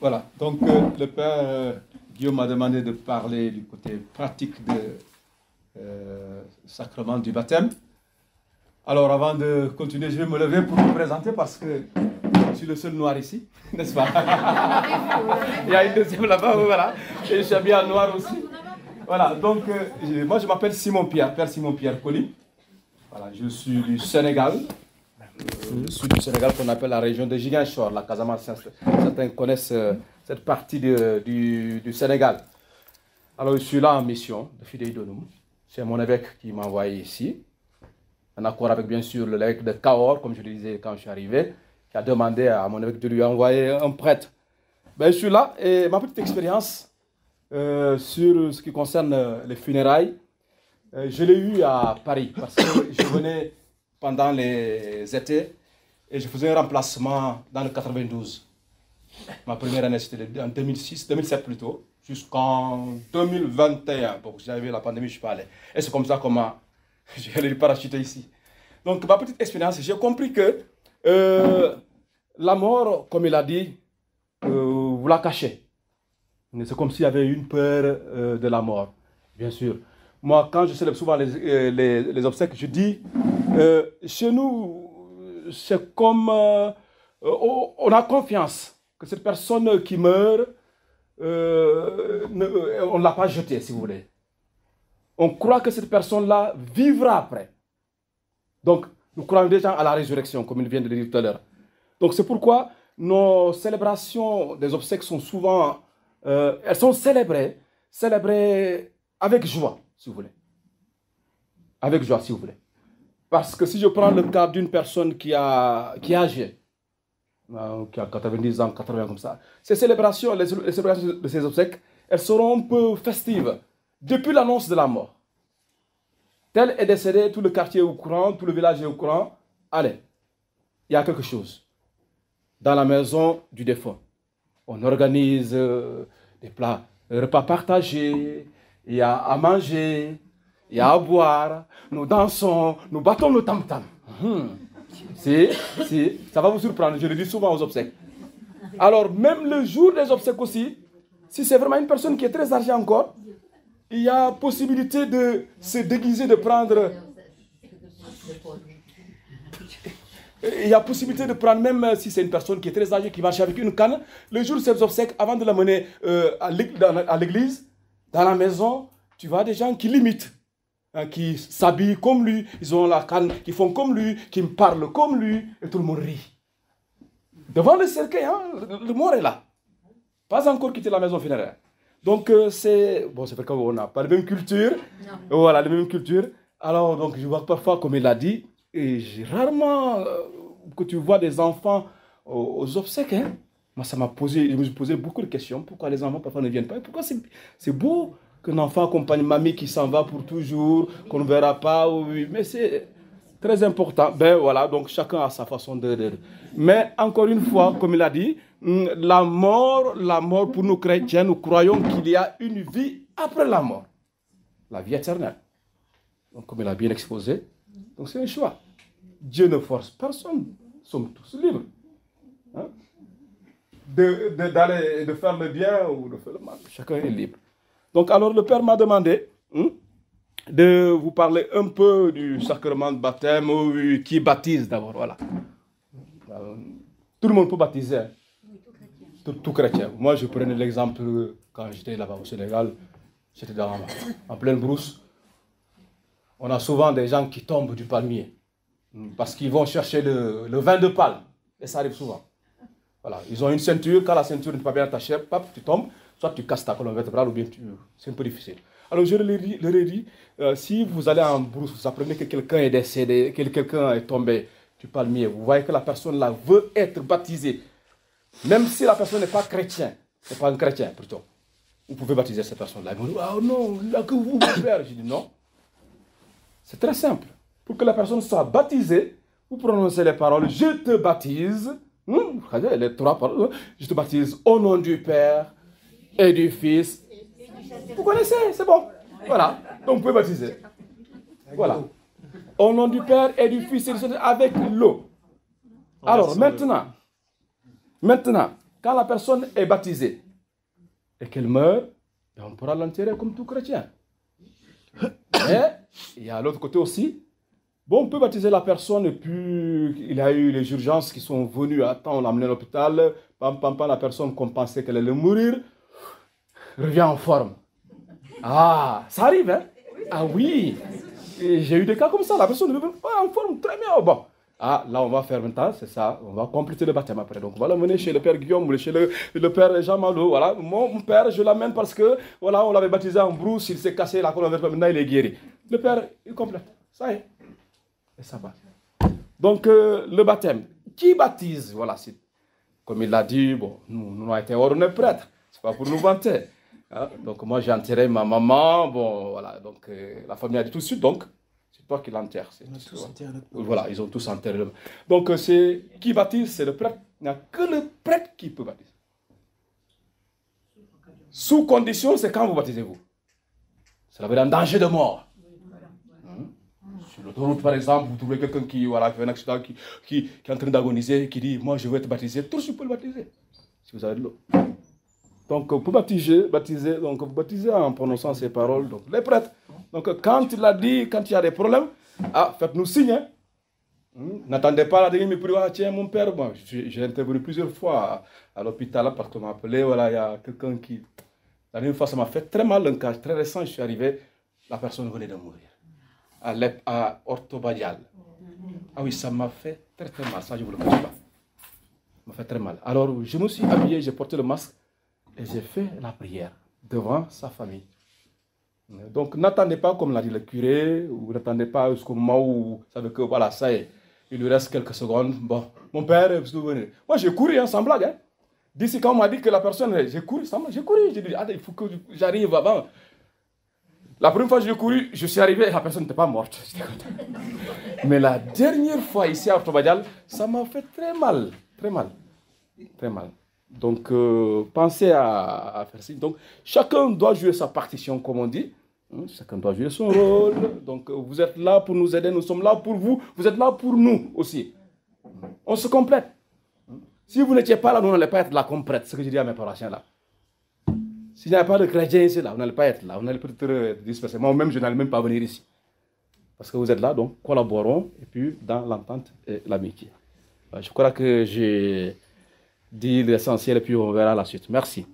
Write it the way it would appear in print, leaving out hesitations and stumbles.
Voilà, donc le père Guillaume m'a demandé de parler du côté pratique du sacrement du baptême. Alors avant de continuer, je vais me lever pour me présenter parce que je suis le seul noir ici, n'est-ce pas? Il y a une deuxième là-bas, voilà, et je suis habillé en noir aussi. Voilà, donc moi je m'appelle Simon Pierre, père Simon Pierre Colli. Voilà, je suis du Sénégal. Le sud du Sénégal qu'on appelle la région de Ziguinchor, la Casamance. Certains connaissent cette partie du Sénégal. Alors je suis là en mission de Fidei Donum. C'est mon évêque qui m'a envoyé ici, en accord avec bien sûr l'évêque de Cahors, comme je le disais quand je suis arrivé, qui a demandé à mon évêque de lui envoyer un prêtre. Ben, je suis là et ma petite expérience sur ce qui concerne les funérailles, je l'ai eu à Paris parce que je venais pendant les étés et je faisais un remplacement dans le 92. Ma première année c'était en 2007 plutôt, jusqu'en 2021. Bon, j'avais la pandémie, je suis pas allé. Et c'est comme ça que j'ai allé parachuter ici. Donc ma petite expérience, j'ai compris que la mort, comme il a dit, vous la cachez. C'est comme s'il y avait une peur de la mort, bien sûr. Moi, quand je célèbre souvent les obsèques, je dis, chez nous, c'est comme, on a confiance que cette personne qui meurt, on ne l'a pas jetée, si vous voulez. On croit que cette personne-là vivra après. Donc, nous croyons déjà à la résurrection, comme il vient de le dire tout à l'heure. Donc, c'est pourquoi nos célébrations des obsèques sont souvent, elles sont célébrées avec joie, si vous voulez. Avec joie, si vous voulez. Parce que si je prends le cas d'une personne qui est âgée, qui a 90 ans, 80 ans, comme ça, ces célébrations, les célébrations de ces obsèques, elles seront un peu festives depuis l'annonce de la mort. Tel est décédé, tout le quartier est au courant, tout le village est au courant. Allez, il y a quelque chose. Dans la maison du défunt, on organise des plats, des repas partagés, il y a à manger, il y a à boire, nous dansons, nous battons le tam-tam. Si, ça va vous surprendre, je le dis souvent aux obsèques. Alors, même le jour des obsèques aussi, si c'est vraiment une personne qui est très âgée encore, il y a possibilité de se déguiser, de prendre... Il y a possibilité de prendre, même si c'est une personne qui est très âgée, qui marche avec une canne, le jour de ces obsèques, avant de l'amener à l'église, dans la maison, tu vois des gens qui l'imitent, hein, qui s'habillent comme lui, ils ont la canne, qui font comme lui, qui me parlent comme lui, et tout le monde rit. Devant le cercueil, hein, le mort est là. Pas encore quitté la maison funéraire. Donc c'est vrai qu'on n'a pas la même culture. Non. Voilà, la même culture. Alors, donc je vois parfois, comme il l'a dit, et j'ai rarement que tu vois des enfants aux obsèques. Hein. Moi, je me suis posé beaucoup de questions. Pourquoi les enfants parfois ne viennent pas? Et pourquoi c'est beau qu'un enfant accompagne mamie qui s'en va pour toujours, qu'on ne verra pas. Oui, mais c'est très important. Ben voilà, donc chacun a sa façon de... Mais encore une fois, comme il a dit, la mort pour nous chrétiens, nous croyons qu'il y a une vie après la mort. La vie éternelle. Donc comme il a bien exposé, donc c'est un choix. Dieu ne force personne. Nous sommes tous libres. Hein? De faire le bien ou de faire le mal. Chacun est libre. Donc alors le Père m'a demandé de vous parler un peu du sacrement de baptême, qui baptise d'abord. Voilà. Tout le monde peut baptiser. Hein? Tout chrétien. Moi je prenais l'exemple quand j'étais là-bas au Sénégal, j'étais en pleine brousse. On a souvent des gens qui tombent du palmier parce qu'ils vont chercher le vin de palme. Et ça arrive souvent. Voilà. Ils ont une ceinture. Quand la ceinture n'est pas bien attachée, tu tombes. Soit tu casses ta colonne vertébrale ou bien c'est un peu difficile. Alors je leur ai dit, si vous allez en brousse, vous apprenez que quelqu'un est décédé, que quelqu'un est tombé du palmier, vous voyez que la personne là veut être baptisée. Même si la personne n'est pas chrétien, c'est pas un chrétien plutôt. Vous pouvez baptiser cette personne-là. Ils vont dire, oh non, là que vous faire. Je dis non. C'est très simple. Pour que la personne soit baptisée, vous prononcez les paroles, je te baptise. Les trois paroles. Je te baptise au nom du Père et du Fils. Vous connaissez, c'est bon. Voilà. Donc vous pouvez baptiser. Voilà. Au nom du Père et du Fils et du Saint-Esprit avec l'eau. Alors maintenant, quand la personne est baptisée et qu'elle meurt, on pourra l'enterrer comme tout chrétien. Mais il y a l'autre côté aussi. Bon, on peut baptiser la personne et puis il y a eu les urgences qui sont venues. Attends, on l'a amené à l'hôpital. Pam, pam, pam, la personne qu'on pensait qu'elle allait mourir revient en forme. Ah, ça arrive, hein? Ah oui. J'ai eu des cas comme ça. La personne ne revient pas en forme, très bien. Bon. Ah, là, on va faire maintenant, c'est ça. On va compléter le baptême après. Donc, on va l'amener chez le père Guillaume ou chez le père Jean Malo. Voilà. Mon père, je l'amène parce que, voilà, on l'avait baptisé en brousse. Il s'est cassé la colonne vertébrale. Maintenant, il est guéri. Le père, il complète. Ça y est. Et ça va. Donc, le baptême. Qui baptise? Voilà, c'est comme il l'a dit, bon, nous avons été ordonnés prêtres. Ce n'est pas pour nous vanter. Hein? Donc, moi, j'ai enterré ma maman. Bon, voilà. Donc, la famille a dit tout de suite, donc, c'est toi qui l'enterres. Voilà, ils ont tous enterré. Donc, c'est qui baptise? C'est le prêtre. Il n'y a que le prêtre qui peut baptiser. Sous condition, c'est quand vous baptisez-vous. C'est la en danger de mort. Sur l'autoroute, par exemple, vous trouvez quelqu'un qui, voilà, fait un accident, qui est en train d'agoniser, qui dit, moi, je veux être baptisé. Tout le monde peut le baptiser, si vous avez de l'eau. Donc, pour baptiser, donc, vous baptisez en prononçant ces paroles. Donc, les prêtres. Donc, quand il a dit, quand il y a des problèmes, ah, faites-nous signe. Hein. N'attendez pas la dernière, mais pour dire, tiens, mon père, bon, j'ai intervenu plusieurs fois à l'hôpital parce qu'on m'a appelé, voilà, il y a quelqu'un qui... La dernière fois, ça m'a fait très mal, un cas très récent, je suis arrivé, la personne venait de mourir. À Orthobadial. Ah oui, ça m'a fait très très mal, ça je ne vous le cache pas. Ça m'a fait très mal. Alors je me suis habillé, j'ai porté le masque et j'ai fait la prière devant sa famille. Donc n'attendez pas, comme l'a dit le curé, ou n'attendez pas jusqu'au moment où vous savez que voilà, ça y est, il lui reste quelques secondes. Bon, mon père, vous venez. Moi j'ai couru, hein, sans blague. Hein. D'ici quand on m'a dit que la personne, j'ai couru, j'ai dit, ah, il faut que j'arrive avant. La première fois que j'ai couru, je suis arrivé et la personne n'était pas morte. Mais la dernière fois ici à Orthobadial, ça m'a fait très mal. Très mal. Très mal. Donc, pensez à faire ça. Donc, chacun doit jouer sa partition, comme on dit. Chacun doit jouer son rôle. Donc, vous êtes là pour nous aider, nous sommes là pour vous. Vous êtes là pour nous aussi. On se complète. Si vous n'étiez pas là, nous n'allons pas être là comme prêtres. C'est ce que je dis à mes paroissiens là. S'il n'y a pas de chrétiens ici, là, vous n'allez pas être là. Vous n'allez peut-être être dispersés. Moi-même, je n'allais même pas venir ici. Parce que vous êtes là, donc collaborons, et puis dans l'entente et l'amitié. Je crois que j'ai dit l'essentiel, et puis on verra la suite. Merci.